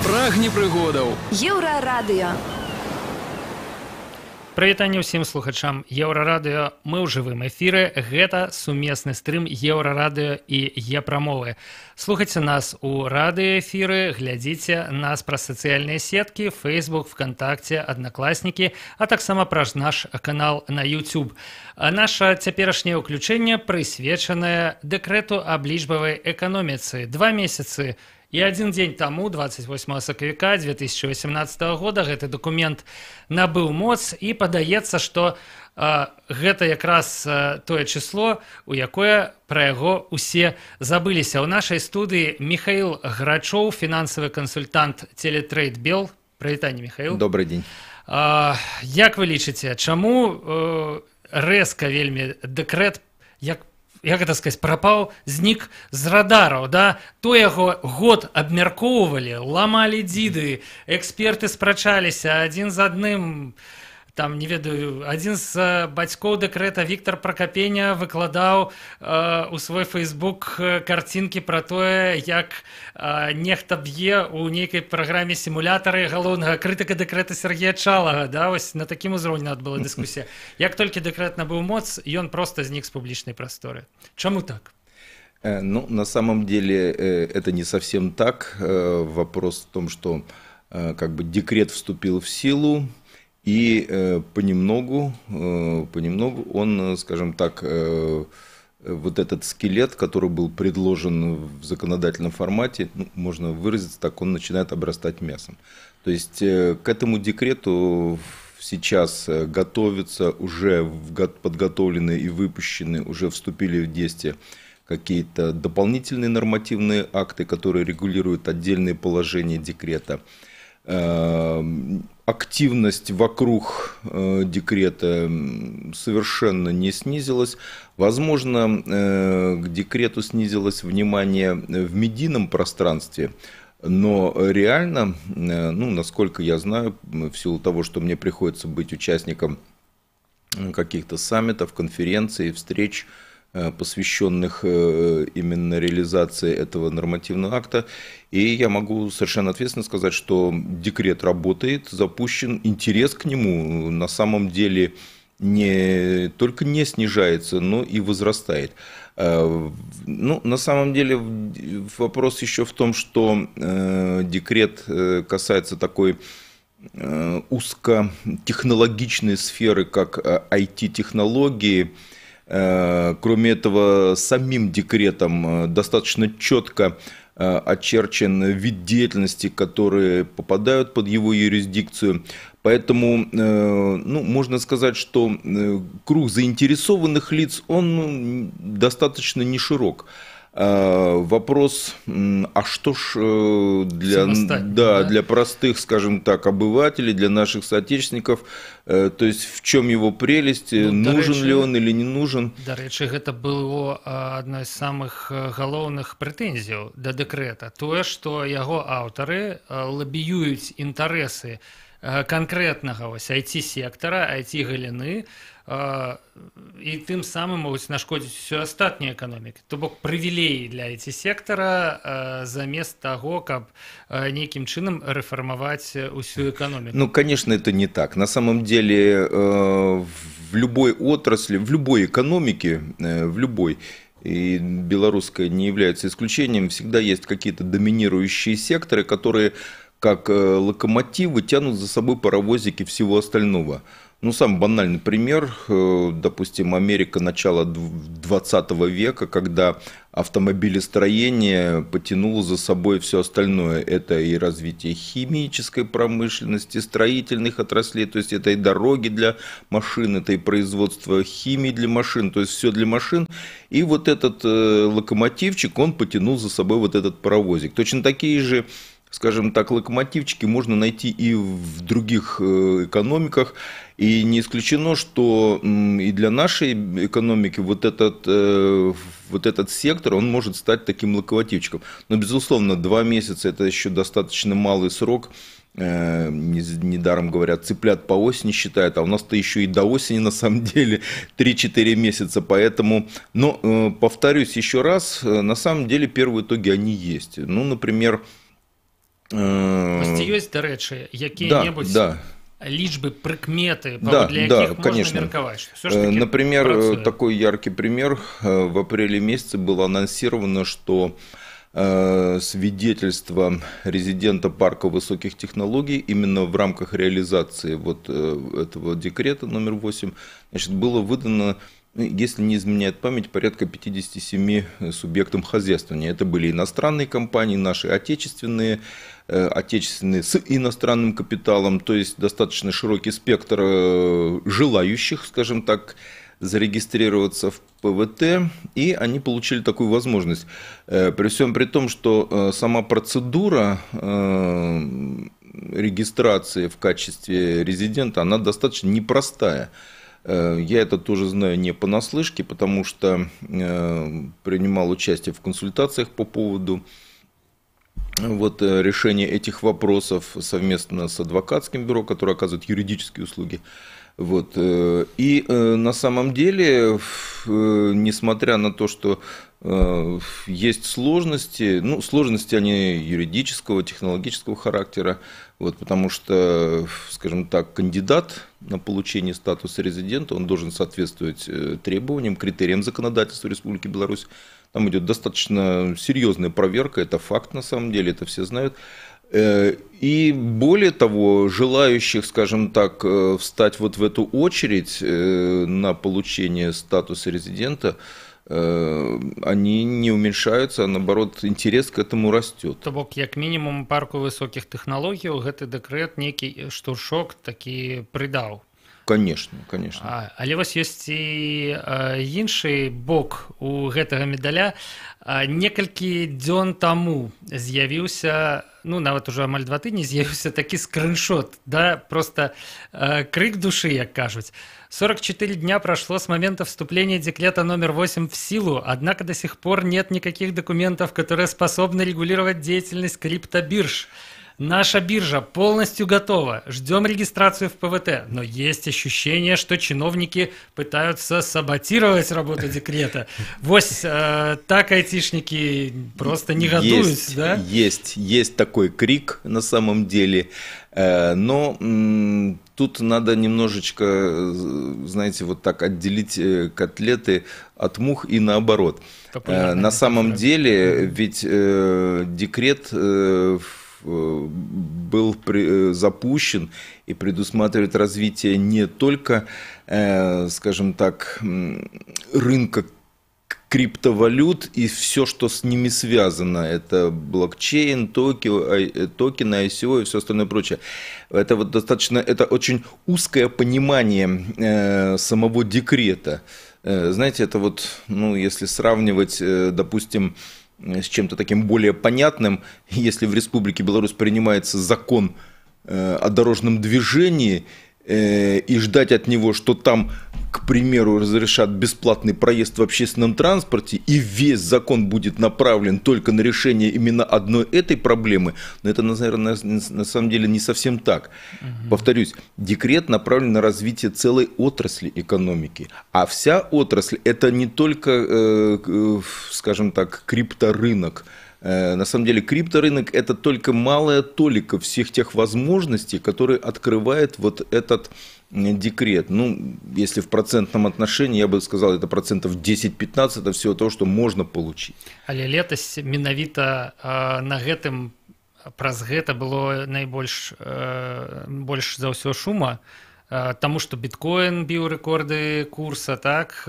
Прагні прыгодаў. Еўрарадыё. Прывітанне ўсім слухачам Еўрарадыё. Мы ў жывым эфіры. Гэта сумесны стрым Еўрарадыё і Епрамовы. Слухайце нас у радыёэфіры, глядзіце нас праз сацыяльныя сеткі, Facebook, ВКонтакте, Аднакласнікі, а таксама праз наш канал на YouTube. Наша цяперашняе ўключэнне прысвечанае дэкрэту аб лічбавай эканоміцы. 2 месяцы и 1 дзень таму, 28 сакавіка 2018 года, гэты дакумент набыў моц, і падаецца, што гэта якраз тое число, у якое пра яго усе забыліся. У нашай студыі Михаил Грачоў, фінансавы кансультант Телетрейд-Бел. Прывітанне, Михаил. Добрый день. Як вы лічыце, чаму рэзка вельмі дэкрэт, як гэта сказаць, прапаў, знік з радараў, да? То яго год абмяркоўвалі, ламалі дзіды, эксперты спрачаліся адзін з адным, там, не ведаю, адзін з бацькоў дэкрэта Віктор Пракапеня выкладаў у свой Facebook карцінкі пра тое, як нехта б'е у нейкай праграме сімулятары галоўнага крытыка дэкрэта Сергея Чалага, да, вось на такім узроўні адбыла дыскусія. Як толькі дэкрэт набыў моц, ён проста знік з публічнай прасторы. Чаму так? Ну, на самом деле это не совсем так. Вопрос в том, что как бы декрет вступил в силу, и понемногу он, скажем так, вот этот скелет, который был предложен в законодательном формате, ну, можно выразиться так, он начинает обрастать мясом. То есть к этому декрету сейчас готовятся, уже подготовлены и выпущены, уже вступили в действие какие-то дополнительные нормативные акты, которые регулируют отдельные положения декрета. Активность вокруг декрета совершенно не снизилась. Возможно, к декрету снизилось внимание в медийном пространстве, но реально, ну, насколько я знаю, в силу того, что мне приходится быть участником каких-то саммитов, конференций, встреч, посвященных именно реализации этого нормативного акта. И я могу совершенно ответственно сказать, что декрет работает, запущен, интерес к нему на самом деле не только не снижается, но и возрастает. Ну, на самом деле вопрос еще в том, что декрет касается такой узкотехнологичной сферы, как IT-технологии. Кроме этого, самим декретом достаточно четко очерчен вид деятельности, которые попадают под его юрисдикцию. Поэтому, ну, можно сказать, что круг заинтересованных лиц, он достаточно не широк. Вопрос, а что ж для простых, скажем так, обывателей, для наших соотечественников, то есть в чем его прелесть, ну, нужен ли он или не нужен? Дарэчы, гэта было одной из самых галоўных прэтэнзіяў да дэкрэта. Тое, што яго аўтары лабіююць інтарэсы конкретнага IT-сектора, IT-галіны, і тым самым могуць нашкодзіць усё астатняй эканомікі. То бок прывілеі для IT-сектора замест таго, каб нейкім чынам рэфармаваць усю эканоміку. Ну, конечно, это не так. На самом деле в любой отрасли, в любой экономике, в любой, и белорусская не является исключением, всегда есть какие-то доминирующие секторы, которые как локомотивы тянут за собой паровозики всего остального. Ну, самый банальный пример, допустим, Америка начала 20 века, когда автомобилестроение потянуло за собой все остальное. Это и развитие химической промышленности, строительных отраслей, то есть это и дороги для машин, это и производство химии для машин, то есть все для машин. И вот этот локомотивчик, он потянул за собой вот этот паровозик. Точно такие же, скажем так, локомотивчики можно найти и в других экономиках. И не исключено, что и для нашей экономики вот этот сектор, он может стать таким локомотивчиком. Но, безусловно, 2 месяца – это еще достаточно малый срок. Недаром говорят, цыплят по осени считают, а у нас-то еще и до осени, на самом деле, 3-4 месяца. Поэтому, но, повторюсь еще раз, на самом деле первые итоги, они есть. Ну, например, Ёсць, дарэчы, якія-небудзь лічбы, прыкметы, паводле якіх можно меркаваць, што всё ж таки например, працуе. такой яркий пример. В апреле месяце было анонсировано, что свидетельство резидента парка высоких технологий именно в рамках реализации вот этого декрета номер 8, значит, было выдано, если не изменяет память, порядка 57 субъектам хозяйствования. Это были иностранные компании, наши отечественные с иностранным капиталом, то есть достаточно широкий спектр желающих, скажем так, зарегистрироваться в ПВТ, и они получили такую возможность. При всем при том, что сама процедура регистрации в качестве резидента, она достаточно непростая. Я это тоже знаю не понаслышке, потому что принимал участие в консультациях по поводу вот решения этих вопросов совместно с адвокатским бюро, которое оказывает юридические услуги. Вот. И на самом деле, несмотря на то, что есть сложности, ну, сложности они юридического, технологического характера, вот, потому что, скажем так, кандидат на получение статуса резидента, он должен соответствовать требованиям, критериям законодательства Республики Беларусь. Там идет достаточно серьезная проверка, это факт на самом деле, это все знают. И более того, желающих, скажем так, встать вот в эту очередь на получение статуса резидента, они не уменьшаются, а наоборот, интерес к этому растет. То бок, як мінімум, парку высоких тэхналогіяў гэты дэкрэт нейкі штуршок такі прыдаў. Конечно, конечно. Але вось ёсць і іншы бок у гэтага медаля. Некалькі дзён таму з'явіўся, ну, нават ужо амаль 2 тыдні з'явіўся такі скриншот, да, просто крик души, як кажуць. 44 дня прошло с момента вступления декрета номер 8 в силу, однако до сих пор нет никаких документов, которые способны регулировать деятельность криптобирж. Наша биржа полностью готова. Ждем регистрацию в ПВТ. Но есть ощущение, что чиновники пытаются саботировать работу декрета. Вось так айтишники просто негодуют. Да? Есть такой крик на самом деле. Но тут надо немножечко, знаете, вот так отделить котлеты от мух и наоборот. На самом деле ведь декрет был запущен и предусматривает развитие не только, скажем так, рынка криптовалют и все, что с ними связано. Это блокчейн, токены, ICO и все остальное прочее. Это вот достаточно, это очень узкое понимание самого декрета. Знаете, это вот, ну, если сравнивать, допустим, с чем-то таким более понятным, если в Республике Беларусь принимается закон о дорожном движении и ждать от него, что там, к примеру, разрешат бесплатный проезд в общественном транспорте, и весь закон будет направлен только на решение именно одной этой проблемы, но это, наверное, на самом деле не совсем так. Повторюсь, декрет направлен на развитие целой отрасли экономики, а вся отрасль – это не только, скажем так, крипторынок. На самом деле крипторынок – это только малая толика всех тех возможностей, которые открывает вот этот декрет. Ну, если в процентном отношении, я бы сказал, это процентов 10-15 от всего того, что можно получить. Але летась менавіта на гэтым, праз гэта было найбольш больш за ўсё шума, тому что биткоин біў рэкорды курса, так,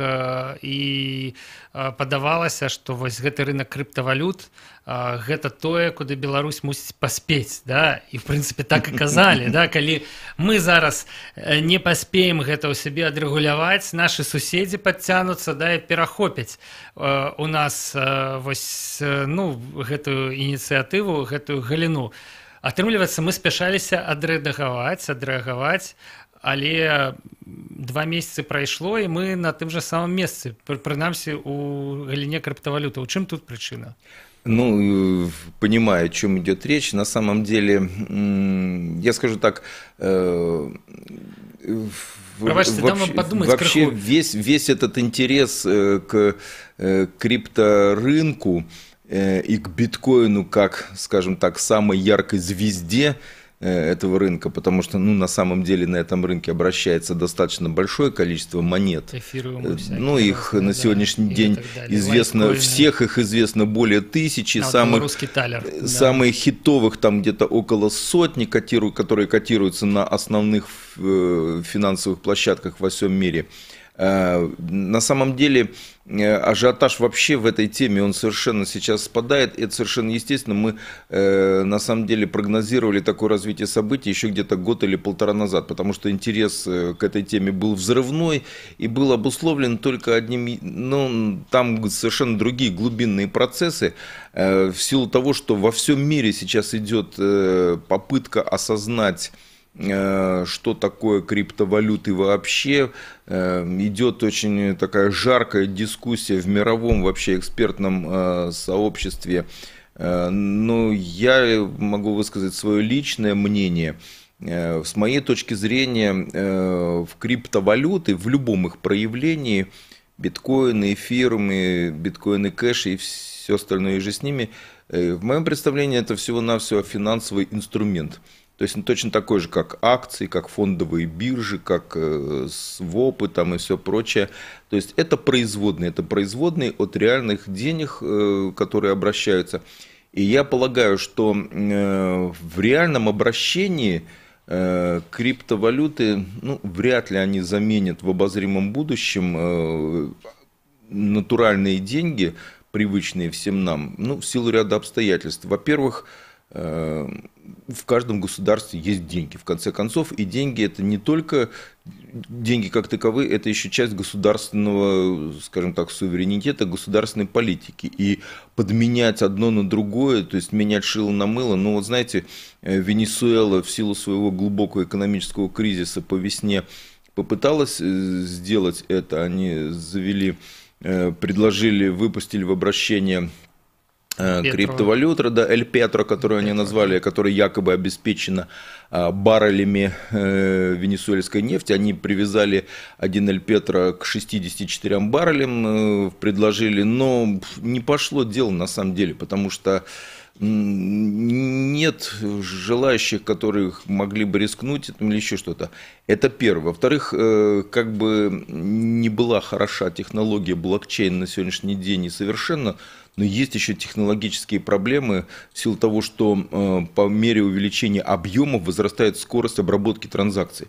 і падавалася, што вось гэты рынок крыптавалют гэта тое, куды Беларусь мусіць паспець, да, і в прынцыпе так і казалі, да, калі мы зараз не паспеем гэта ў сябе адрэгуляваць, нашы суседзі падцянуцца, да, і перахопяць у нас вось, ну, гэтую ініцыятыву, гэтую галіну. Атрымліваецца, мы спяшаліся адрэагаваць, але 2 месяцы прайшло, і мы на тым жа самым месцы, прынамсі у галіне крыптавалюты. У чым тут прычына? Ну, понимаю, о чем идет речь. На самом деле, я скажу так, вообще весь этот интерес к крипторынку, и к биткоину как, скажем так, самой яркой звезде этого рынка, потому что, ну, на самом деле на этом рынке обращается достаточно большое количество монет. Ну, их на сегодняшний день известно, всех их известно более 1000, самых хитовых там где-то около сотни, которые котируются на основных финансовых площадках во всем мире. На самом деле ажиотаж вообще в этой теме, он совершенно сейчас спадает, это совершенно естественно. Мы на самом деле прогнозировали такое развитие событий еще где-то год или полтора назад, потому что интерес к этой теме был взрывной и был обусловлен только одним, ну, там совершенно другие глубинные процессы, в силу того, что во всем мире сейчас идет попытка осознать, что такое криптовалюты вообще. Идет очень такая жаркая дискуссия в мировом вообще экспертном сообществе. Но я могу высказать свое личное мнение. С моей точки зрения, в криптовалюты, в любом их проявлении, биткоины, эфиры, биткоины, кэши и все остальное же с ними, в моем представлении это всего-навсего финансовый инструмент. То есть точно такой же, как акции, как фондовые биржи, как свопы там и все прочее. То есть это производные от реальных денег, которые обращаются. И я полагаю, что в реальном обращении криптовалюты, ну, вряд ли они заменят в обозримом будущем натуральные деньги, привычные всем нам, ну, в силу ряда обстоятельств. Во-первых, в каждом государстве есть деньги, в конце концов, и деньги это не только деньги как таковые, это еще часть государственного, скажем так, суверенитета, государственной политики. И подменять одно на другое, то есть менять шило на мыло, ну вот знаете, Венесуэла в силу своего глубокого экономического кризиса по весне попыталась сделать это, они выпустили в обращение криптовалюта, да, Эль Петро, которую они назвали, которая якобы обеспечена баррелями венесуэльской нефти. Они привязали один Эль Петро к 64 баррелям, предложили, но не пошло дело на самом деле, потому что нет желающих, которые могли бы рискнуть или еще что-то. Это первое. Во-вторых, как бы не была хороша технология блокчейн на сегодняшний день и совершенно, но есть еще технологические проблемы в силу того, что по мере увеличения объемов возрастает скорость обработки транзакций.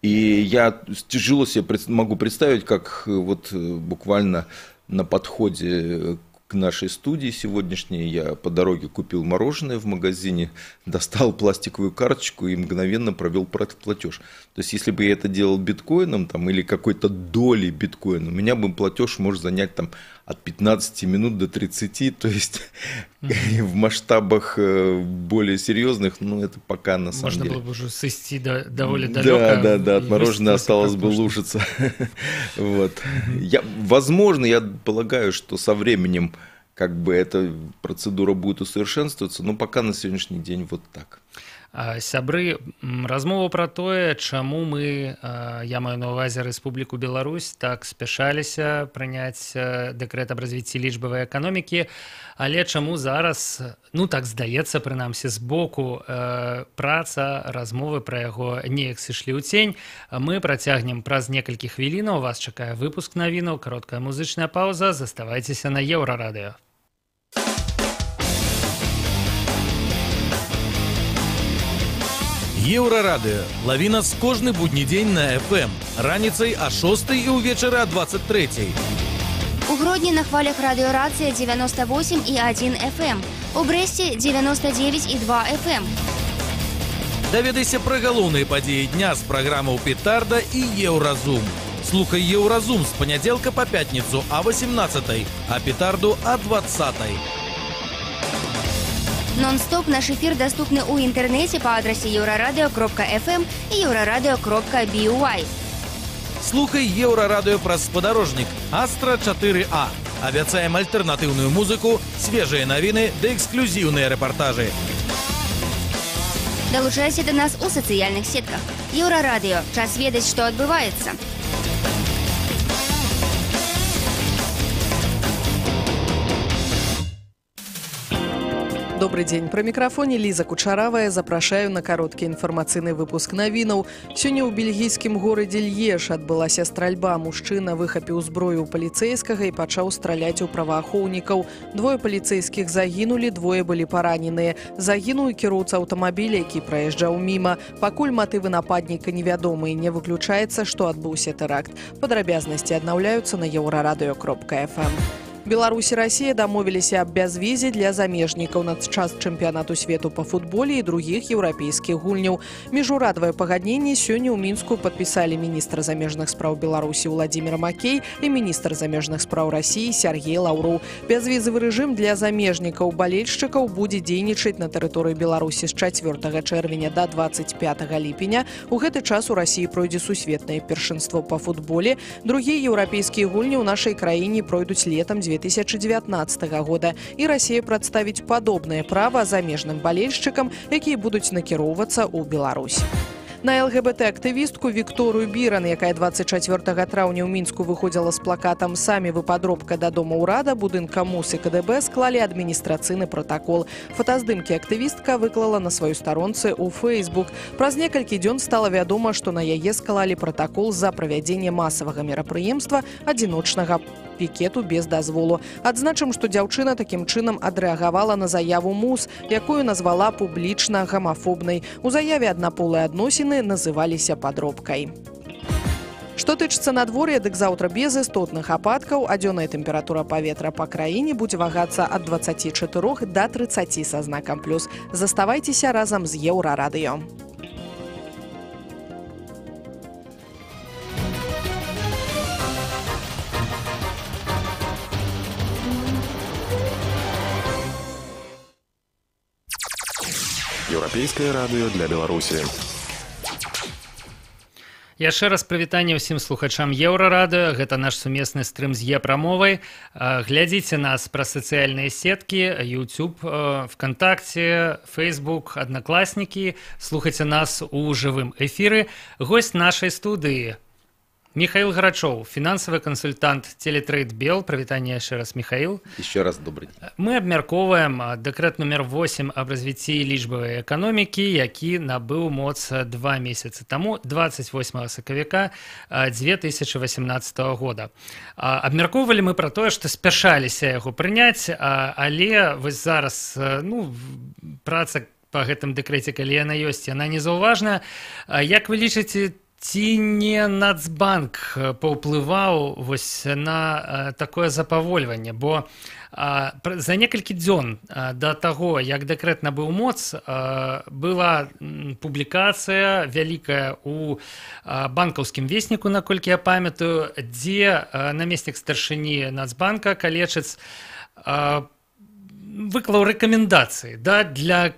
И я тяжело себе могу представить, как вот буквально на подходе к нашей студии сегодняшней я по дороге купил мороженое в магазине, достал пластиковую карточку и мгновенно провел платеж. То есть, если бы я это делал биткоином там, или какой-то долей биткоина, у меня бы платеж может занять там, от 15 минут до 30, то есть в масштабах более серьезных, ну это пока на самом деле. Можно было бы уже сойти довольно далеко. Да, от мороженого осталось бы лужиться. Вот. Возможно, я полагаю, что со временем как бы эта процедура будет усовершенствоваться, но пока на сегодняшний день вот так. Сябры, размова пра тое, чаму мы, я маю на ўвазе Рэспубліку Беларусь, так спяшаліся прыняць дэкрэт аб развіцці лічбавай эканомікі, але чаму зараз, ну так здаецца, прынамсі збоку, праца, размовы пра яго неяк сышлі ў цень. Мы працягнем праз некалькі хвілінаў, вас чакае выпуск навінаў, кароткая музычная паўза, заставайцеся на Еўрарадыё. Еўрарадыё. Лаві нас кожны будні дзень на FM. Раніцай о 6 і ўвечары о 23. У Гродні на хвалях радыёрацыя 98,1 FM. У Брэсце 99,2 FM. Даведайся пра галоўныя падзеі дня з праграмаў «Петарда» і «Еўразум». Слухай «Еўразум» з панядзелка па пятніцу о 18, а «Петарду» о 20. Нон-стоп наш эфир доступны у интернете по адресе euraradio.fm и euraradio.by. Слухай Еўрарадыё праз спадарожнік Астра 4А. Абяцаем альтэрнатыўную музыку, свежыя навіны ды эксклюзіўныя рэпартажы. Долучайся до нас у социальных сетках. Еўрарадыё. Час ведаць, што адбываецца. Добрый день. Про микрофоне Лиза Кучаравая. Запрашаю на короткі інфармацыйны выпуск навінаў. Сёння ў бельгійскім горадзе Льеж адбылася стральба. Мужчына выхапіў зброю ў паліцэйскага і пачаў страляць у праваахоўнікаў. Двое паліцэйскіх загінулі, двое былі параненыя. Загінуў і кіроўца аўтамабіля, які праязджаў міма. Пакуль матывы нападніка невядомыя, не выключаецца, што адбыўся тэракт. Падрабязнасці аднаўляюцца на еўрарадыё.фм. Беларусь и Россия дамовіліся аб бязвізе для замежнікаў на час чэмпіянату свету по футболе і другіх еўрапейскіх гульняў. Міжурадавае пагадненне сёння ў Мінску падпісалі міністр замежных спраў Беларусі Владимир Макей і міністр замежных спраў России Сергей Лаўроў. Бязвізавы рэжым для замежнікаў балельшчыкаў будзе дзейнічаць на тэрыторыі Беларусі з 4 чэрвеня до 25 ліпеня. У гэты час у России пройдзе сусветнае першынство по футболе. Другія еўрапейскія гульні ў нашай краіне пройдуць летам 2019 года, і Россия прадставіць падобнае права замежным балельшчыкам, якія будуць накіроўвацца ў Беларусь. На ЛГБТ-актывістку Вікторыю Біран, якая 24 траўня ў Мінску выходзіла з плакатам «Самі вы падробка да дома ўрада», будынка МУС і КДБ склалі адміністрацыйны протакол. Фотаздымкі актывістка выклала на сваёй старонцы ў Facebook. Праз некалькі дзён стала вядома, што на яе склалі протакол за правядзенне масавага мерапрыемства адзіночнага пікету без дазволу. Адзначым, што дзяўчына такім чынам адрэагавала на заяву МУС, якую назвала публічна гамафобнай. У заяве аднаполыя адносіны называліся падробкай. Што тычыцца надвор'я, дык заўтра без істотных ападкаў, а дзённая тэмпература паветра па краіне будзе вагацца ад 24 да 30 са знакам плюс. Заставайцеся разам з Еўрарадыё. Еўрапейскае радыё для Беларусі. Яшчэ раз прывітанне ўсім слухачам Еўрарадыё. Гэта наш сумесны стрым з Е-прамовай. Глядзіце нас праз сацыяльныя сеткі, YouTube, ВКонтакте, Facebook, Одноклассники. Слухайце нас у жывым эфіры. Гость нашай студыі Михаил Грачоў, фінансавы кансультант Телетрейд Бел. Прывітанне яшчэ раз, Михаил. Еще раз добрый день. Мы абмяркоўваем дэкрэт номер 8 аб развіцці лічбавай эканомікі, які набыў моц 2 месяцы таму, 28 сакавіка 2018 года. Абмяркоўвалі мы пра тое, што спяшаліся яго прыняць, але вось зараз праца па гэтым дэкрэце, калі яна ёсць, яна незаўважная. Як вы лічыце, ці не Нацбанк паўплываў вось на такое запавольванне, бо за некалькі дзён да таго, як дэкрэт набыў моц, была публікацыя вялікая у банкаўскім весніку, наколькі я памятаю, дзе намеснік старшыні Нацбанка Калечыц выклаў рэкамендацыі для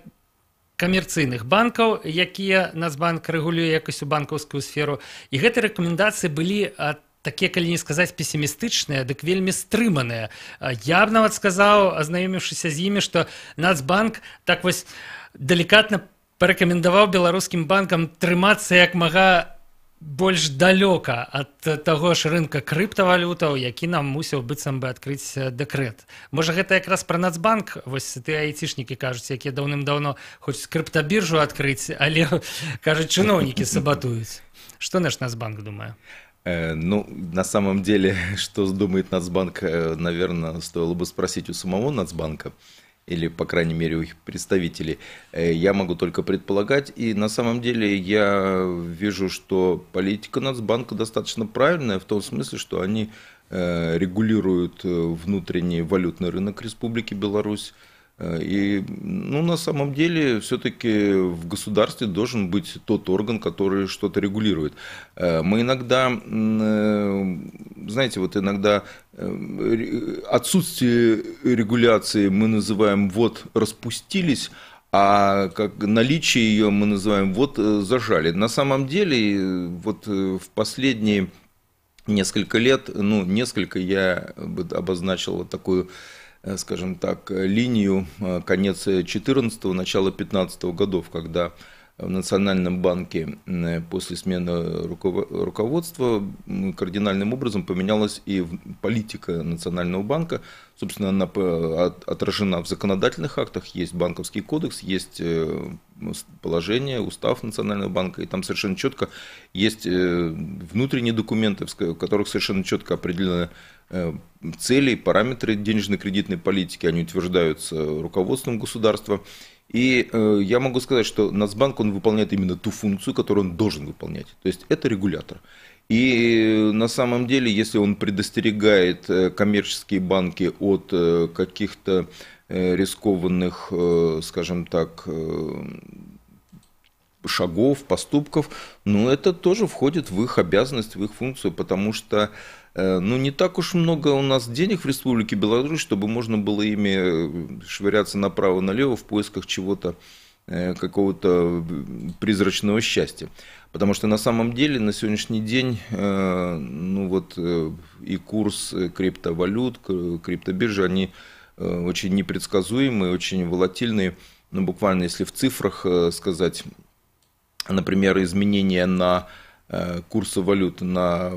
камерцыйных банкаў, якія Нацбанк рэгулюе якасць у банкаўскую сферу. І гэтыя рэкамендацыі былі такія, калі не сказаць, песімістычныя, дык вельмі стрыманыя. Я б нават сказаў, азнаёміўшыся з імі, што Нацбанк так вось далікатна парэкамендаваў беларускім банкам трымацца як мага больш далёка ад таго ж рынка крыптавалютаў, які нам мусіў быццам бы адкрыць дэкрэт. Можа, гэта якраз пра Нацбанк, вось тыя айцішнікі кажуць, якія даўным-даўно хочуць крыптабіржу адкрыць, але, кажуць, чыноўнікі сабатуюць. Што наш Нацбанк думае? На самом деле, что думает Нацбанк, наверное, стоило бы спросить у самого Нацбанка. Или, по крайней мере, у их представителей. Я могу только предполагать. И на самом деле я вижу, что политика Нацбанка достаточно правильная, в том смысле, что они регулируют внутренний валютный рынок Республики Беларусь. И на самом деле все-таки в государстве должен быть тот орган, который что-то регулирует. Мы иногда, знаете, вот иногда отсутствие регуляции мы называем «вот распустились», а как наличие ее мы называем «вот зажали». На самом деле вот в последние несколько лет, несколько я бы обозначил такую, скажем так, линию конец 14-го, начало 15-го годов, когда в Национальном банке после смены руководства кардинальным образом поменялась и политика Национального банка. Собственно, она отражена в законодательных актах. Есть банковский кодекс, есть положение, устав Национального банка, и там совершенно четко есть внутренние документы, в которых совершенно четко определены цели, параметры денежно-кредитной политики, они утверждаются руководством государства. И я могу сказать, что Нацбанк, он выполняет именно ту функцию, которую он должен выполнять. То есть это регулятор. И на самом деле, если он предостерегает коммерческие банки от каких-то рискованных, скажем так, шагов, поступков, ну, это тоже входит в их обязанность, в их функцию, потому что ну, не так уж много у нас денег в Республике Беларусь, чтобы можно было ими швыряться направо-налево в поисках чего-то, какого-то призрачного счастья. Потому что на самом деле на сегодняшний день ну, вот, и курс криптовалют, криптобиржи, они очень непредсказуемые, очень волатильные. Ну, буквально, если в цифрах сказать, например, изменения на курсы валют на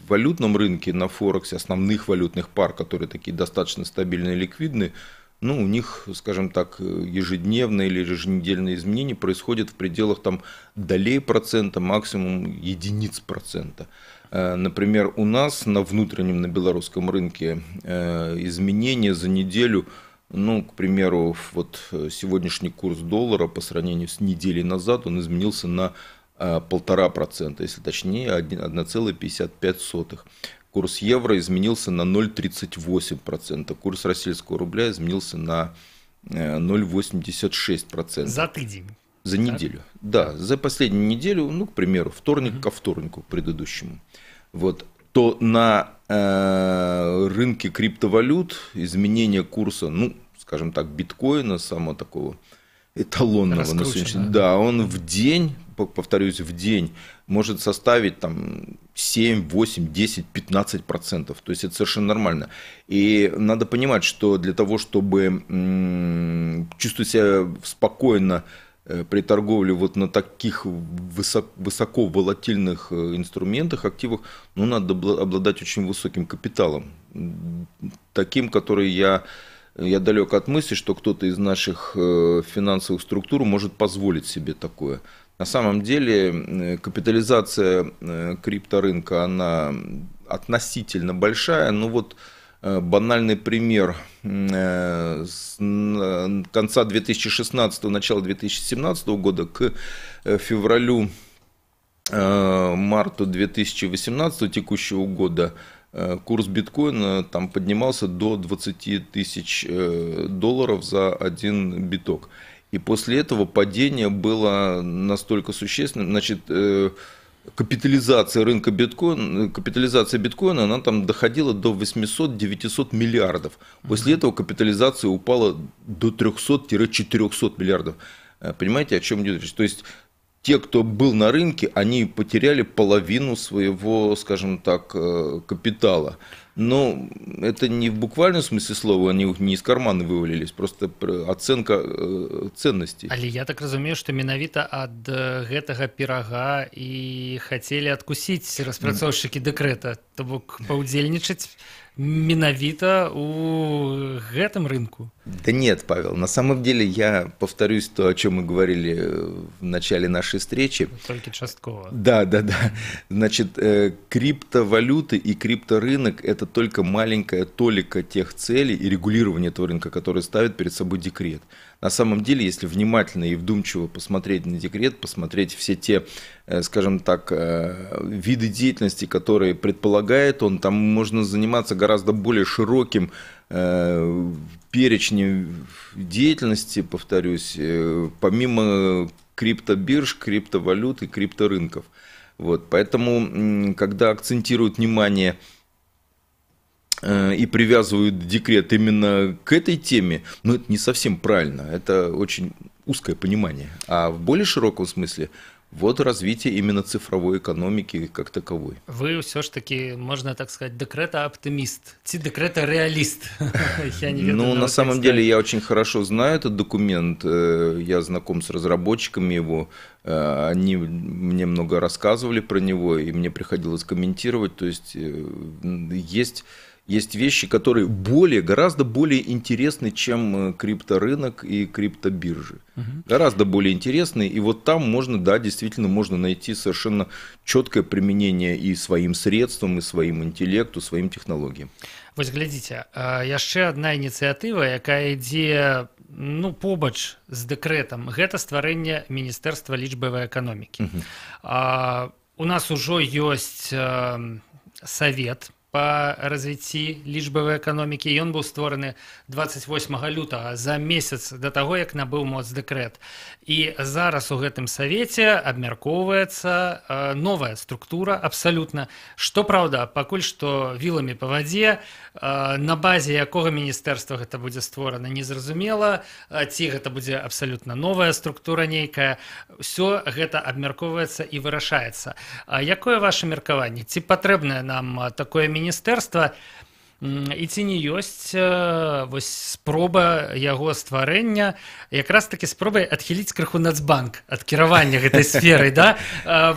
валютном рынке, на Форексе, основных валютных пар, которые такие достаточно стабильные и ликвидные, ну, у них, скажем так, ежедневные или еженедельные изменения происходят в пределах там долей процента, максимум единиц процента. Например, у нас на внутреннем, на белорусском рынке изменения за неделю, ну, к примеру, вот сегодняшний курс доллара по сравнению с неделей назад, он изменился на 1,5%, если точнее 1,55%. Курс евро изменился на 0,38%, курс российского рубля изменился на 0,86%. За тыдень. За неделю. Да, за последнюю неделю, ну, к примеру, вторник ко вторнику предыдущему. Вот. То на рынке криптовалют изменение курса, ну, скажем так, биткоина, самого такого эталонного на сегодняшний день, да, он в день, повторюсь, в день может составить там 7, 8, 10, 15%. То есть это совершенно нормально. И надо понимать, что для того, чтобы чувствовать себя спокойно при торговле вот на таких высоко волатильных инструментах, активах, ну, надо обладать очень высоким капиталом. Таким, который я далек от мысли, что кто-то из наших финансовых структур может позволить себе такое. На самом деле капитализация крипторынка, она относительно большая, но вот банальный пример с конца 2016 начала 2017 года к февралю марту 2018 текущего года курс биткоина там поднимался до 20 тысяч долларов за один биток. И после этого падение было настолько существенным. Значит, капитализация рынка биткоина, капитализация биткоина, она там доходила до 800-900 миллиардов. После этого капитализация упала до 300-400 миллиардов. Понимаете, о чем идет речь? То есть те, кто был на рынке, они потеряли половину своего, скажем так, капитала. Но это не в буквальном смысле слова, они не из кармана вывалились, просто оценка ценностей. Але я так разумею, што менавіта ад гэтага пірага і хацелі адкусіць распрацоўшчыкі дэкрэта, то бок паўдзельнічаць менавіта у гэтым рынку. Да нет, Павел, на самом деле я повторюсь то, о чем мы говорили в начале нашей встречи. Только частково. Да. Значит, криптовалюты и крипторынок – это только маленькая толика тех целей и регулирования этого рынка, которые ставит перед собой декрет. На самом деле, если внимательно и вдумчиво посмотреть на декрет, посмотреть все те, скажем так, виды деятельности, которые предполагает он, там можно заниматься гораздо более широким перечнем деятельности, повторюсь, помимо криптобирж, криптовалют и крипторынков. Вот, поэтому, когда акцентируют внимание и привязывают декрет именно к этой теме, это не совсем правильно, это очень узкое понимание. А в более широком смысле Вот развитие именно цифровой экономики как таковой. Вы все ж таки, можно так сказать, декрета-оптимист, декрета-реалист. Ну, на самом деле, я очень хорошо знаю этот документ, я знаком с разработчиками его, они мне много рассказывали про него, и мне приходилось комментировать, то есть есть вещи, которые гораздо более интересны, чем крипторынок и криптобиржи. Гораздо более интересны, и вот там можно, да, действительно можно найти совершенно четкое применение и своим средствам, и своим интеллекту, своим технологиям. Вось глядзіце, яшчэ адна ініцыятыва, якая ідзе побач з дэкрэтам, гэта стварэнне міністэрства лічбавай эканомікі. У нас ужо ёсць савет по развіцці лічбавай эканомікі. Ён быў створаны 28 лютага, за месяц да таго, як набыў моц дэкрэт. І зараз у гэтым савеце абмяркоўваецца новая структура абсалютна. Што праўда, пакуль што віламі па вадзе, на базе якога міністэрства гэта будзе створана, незразумела, ці гэта будзе абсалютна новая структура нейкая. Усё гэта абмяркоўваецца і вырашаецца. Якое ваше меркаванне? Ці патрэбнае нам такое міністэрства, і ці не ёсць спроба яго стварэння, якраз таки спробай адхіліць крыху Нацбанк ад кіравання гэтай сферай, да?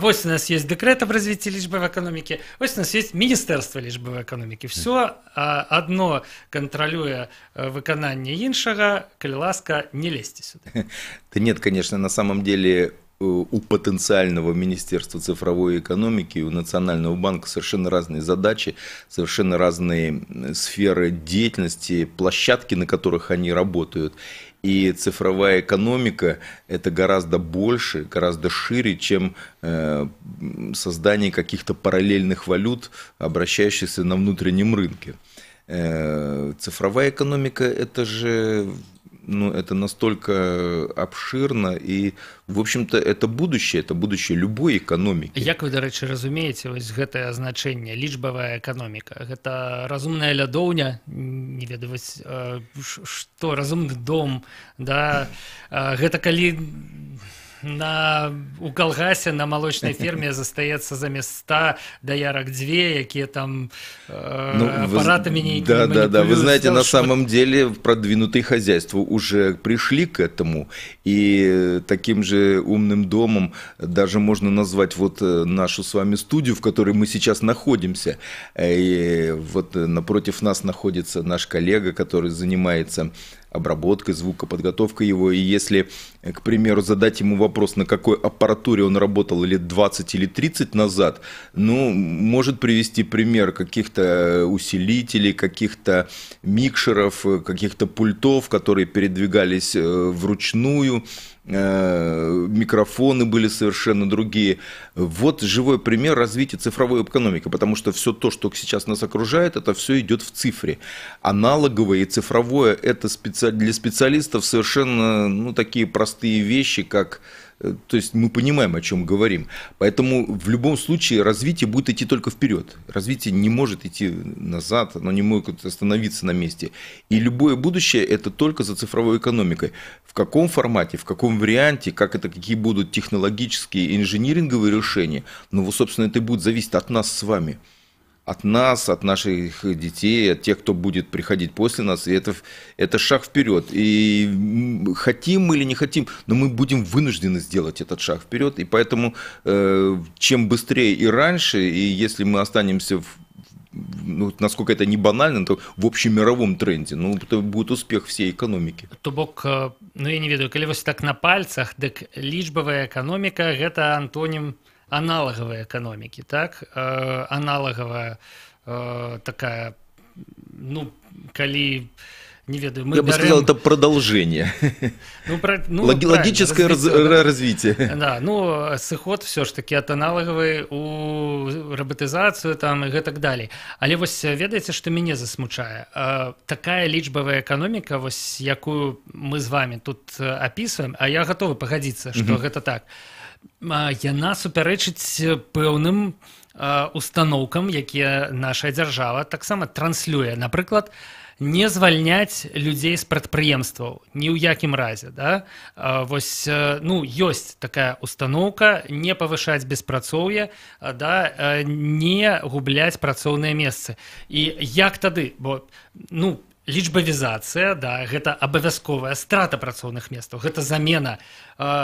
Вось у нас есть дэкрэт аб развіцці лічбавай эканомікі, вось у нас есть міністэрства лічбавай эканомікі. Все адно кантралюе выкананне іншага, калі ласка, не лезьте сюда. Да нет, конечно, на самом деле у потенциального Министерства цифровой экономики, у Национального банка совершенно разные задачи, совершенно разные сферы деятельности, площадки, на которых они работают. И цифровая экономика – это гораздо больше, гораздо шире, чем создание каких-то параллельных валют, обращающихся на внутреннем рынке. Цифровая экономика – это же… это настолько обширно, и, в общем-то, это будущее любой экономики. Як вы, до речі, разумееце вось гэтае азначэнне лічбавая эканоміка? Гэта разумная лядоўня, не ведаю, што разумны дом, да? Гэта калі у калгасе на молочной ферме застаецца замест 100 даярак 2, якія там аппаратами нейкімі маніпулююць. Да, вы знаете, на самом деле продвинутые хозяйства уже пришли к этому, и таким же умным домом даже можно назвать вот нашу с вами студию, в которой мы сейчас находимся. И вот напротив нас находится наш коллега, который занимается обработкой звука, подготовкой его, и если, к примеру, задать ему вопрос, на какой аппаратуре он работал лет 20 или 30 назад, может привести пример каких-то усилителей, каких-то микшеров, каких-то пультов, которые передвигались вручную, микрофоны были совершенно другие. Вот живой пример развития цифровой экономики, потому что все то, что сейчас нас окружает, это все идет в цифре. Аналоговое и цифровое – это для специалистов совершенно такие простые вещи, как… То есть мы понимаем, о чем говорим. Поэтому в любом случае развитие будет идти только вперед. Развитие не может идти назад, оно не может остановиться на месте. И любое будущее – это только за цифровой экономикой. В каком формате, в каком варианте, какие будут технологические и инжиниринговые решения, собственно, это будет зависеть от нас с вами. От нас, от наших детей, от тех, кто будет приходить после нас, и это шаг вперед. И хотим мы или не хотим, но мы будем вынуждены сделать этот шаг вперед, и поэтому чем быстрее и раньше, и если мы останемся насколько это не банально, то в общемировом тренде, это будет успех всей экономики. То бок, я не ведаю, калі вось так на пальцах, дык лічбавая эканоміка – гэта антонім аналаговой экономики, так? Аналоговая такая, коли, не ведаю, мы Я бы сказал, это продолжение. Логическое развитие. Да, сыход все ж таки от аналоговой у роботизацию там и так далее. Але вось ведаеце, што мяне засмучае? Такая лічбавая экономика, вось якую мы з вами тут описываем, а я готовы пагадзіцца, што гэта так. Яна супярэчыць пэўным установкам, якія наша дзяржава таксама транслюе. Напрыклад, не звальняць людзей з прадпрыемстваў ні ў якім разе, да? Вось, ну, ёсць такая установка не павышаць беспрацоўе, да, не губляць працоўныя месцы. І як тады, бо, ну, лічбавізацыя, да, гэта абавязковая страта працоўных месцаў, гэта замена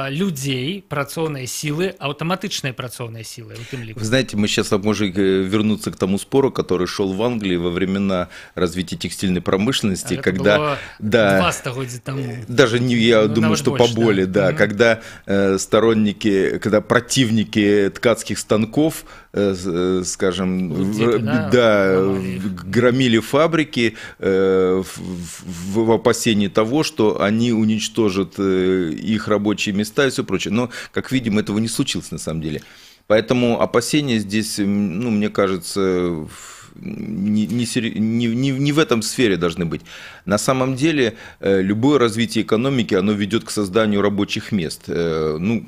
людей, працоўной силы, автоматичной працоўной силы. Вы знаете, мы сейчас можем вернуться к тому спору, который шел в Англии во времена развития текстильной промышленности, когда... Было да, 2 столетия тому. Даже не, я думаю, что больше, поболее, да. Когда сторонники, когда противники ткацких станков, скажем, громили фабрики в опасении того, что они уничтожат их рабочие места и все прочее. Но, как видим, этого не случилось на самом деле. Поэтому опасения здесь, ну, мне кажется, не в этом сфере должны быть. На самом деле, любое развитие экономики, оно ведет к созданию рабочих мест. Ну,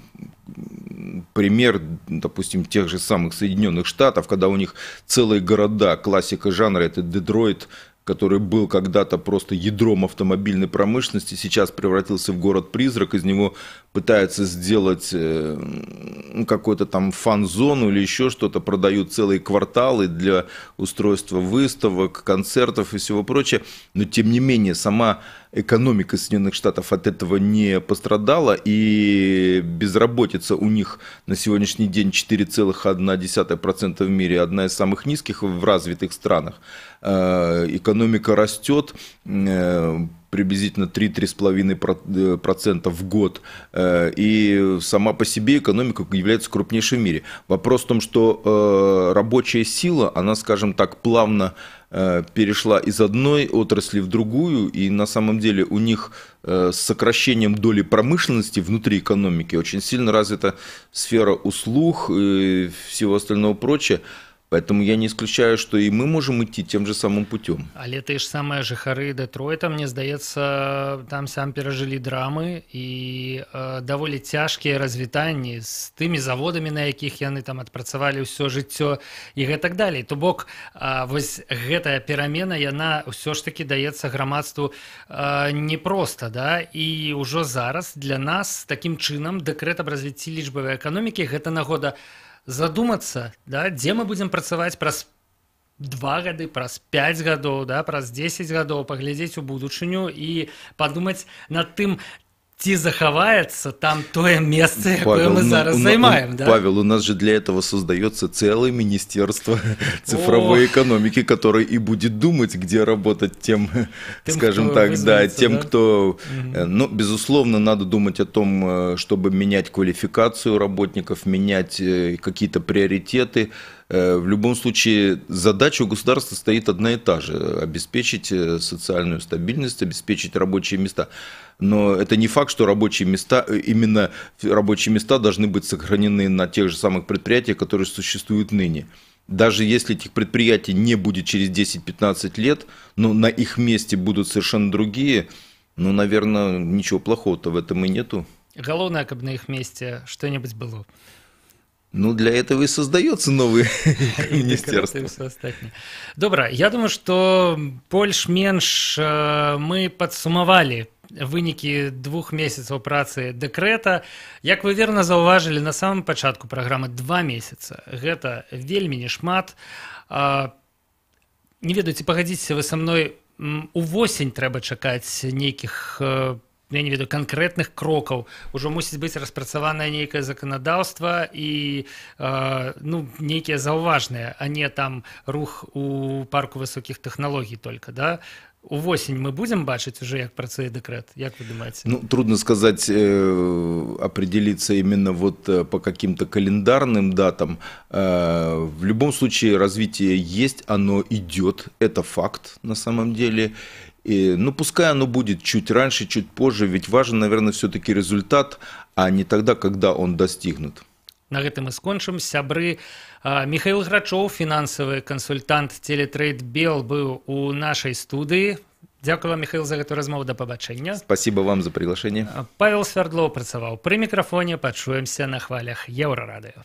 пример, допустим, тех же самых Соединенных Штатов, когда у них целые города, классика жанра, это Детройт, который был когда-то просто ядром автомобильной промышленности, сейчас превратился в город-призрак, из него пытаются сделать какую-то там фан-зону или еще что-то, продают целые кварталы для устройства выставок, концертов и всего прочего, но тем не менее сама экономика Соединенных Штатов от этого не пострадала, и безработица у них на сегодняшний день 4,1% в мире, одна из самых низких в развитых странах. Экономика растет приблизительно 3-3,5% в год, и сама по себе экономика является крупнейшей в мире. Вопрос в том, что рабочая сила, она, скажем так, плавно перешла из одной отрасли в другую, и на самом деле у них с сокращением доли промышленности внутри экономики очень сильно развита сфера услуг и всего остального прочего. Поэтому я не исключаю, что и мы можем идти тем же самым путем. Але ты ж самые жыхары Детройта, мне здаецца, там сам перажылі драмы і даволі цяжкія развітанні з тымі заводамі, на якіх яны там адпрацавалі ўсё жыццё і гэтак далей. То бок, вось гэтая перамена, яна ўсё ж таки даецца грамадству непроста, да? І ўжо зараз для нас такім чынам дэкрэт аб развіцці лічбавай эканомікі гэта нагода задуматься, да, дзе мы будзем працаваць праз 2 гады, праз 5 гадоў, да, праз 10 гадоў, паглядзець у будучыню і падумаць над тым, ці захаваецца там тое месца, якое мы зараз займаем. Да? Павел, у нас же для этого создается целое министерство цифровой экономики, которое и будет думать, где работать тем, скажем так, да, тем, кто... Ну, безусловно, надо думать о том, чтобы менять квалификацию работников, менять какие-то приоритеты. В любом случае, задача у государства стоит одна и та же – обеспечить социальную стабильность, обеспечить рабочие места. Но это не факт, что рабочие места, именно рабочие места должны быть сохранены на тех же самых предприятиях, которые существуют ныне. Даже если этих предприятий не будет через 10-15 лет, но на их месте будут совершенно другие, ну, наверное, ничего плохого-то в этом и нету. Главное, чтобы на их месте что-нибудь было. Ну, для этого и создается новое министерство. Добра, я думаю, что больш-менш мы падсумавалі вынікі 2 месяцаў працы дэкрэта. Як вы верна заўважылі, на самом пачатку праграмы 2 месяца. Гэта вельмі не шмат. Не ведаю, ці пагадзіцеся вы са мной, увосень трэба чакаць нейкіх, я не ведаю, конкретных крокаў. Ужо мусіць быць распрацаванае нейкае заканадаўства і ну, нейкія заўважныя, а не там рух у парку высокіх тэхналогій только, да? Увосень мы будем бачыць уже, як працуе дэкрэт? Як вы думаете? Ну, трудно сказать, определиться именно вот по каким-то календарным датам. В любом случае развитие есть, оно идет, это факт на самом деле. И, ну, пускай оно будет чуть раньше, чуть позже, ведь важен, наверное, все-таки результат, а не тогда, когда он достигнут. На гэтым мы скончым. Сябры, Михаил Грачоў, фінансавы кансультант Телетрейд Бел, быў у нашай студыі. Дзякую вам, Михаил, за гэту размову. Да пабачэння. Спасибо вам за приглашение. Павел Свярдлоў працаваў пры мікрафоне. Пачуемся на хвалях Еўрарадыё.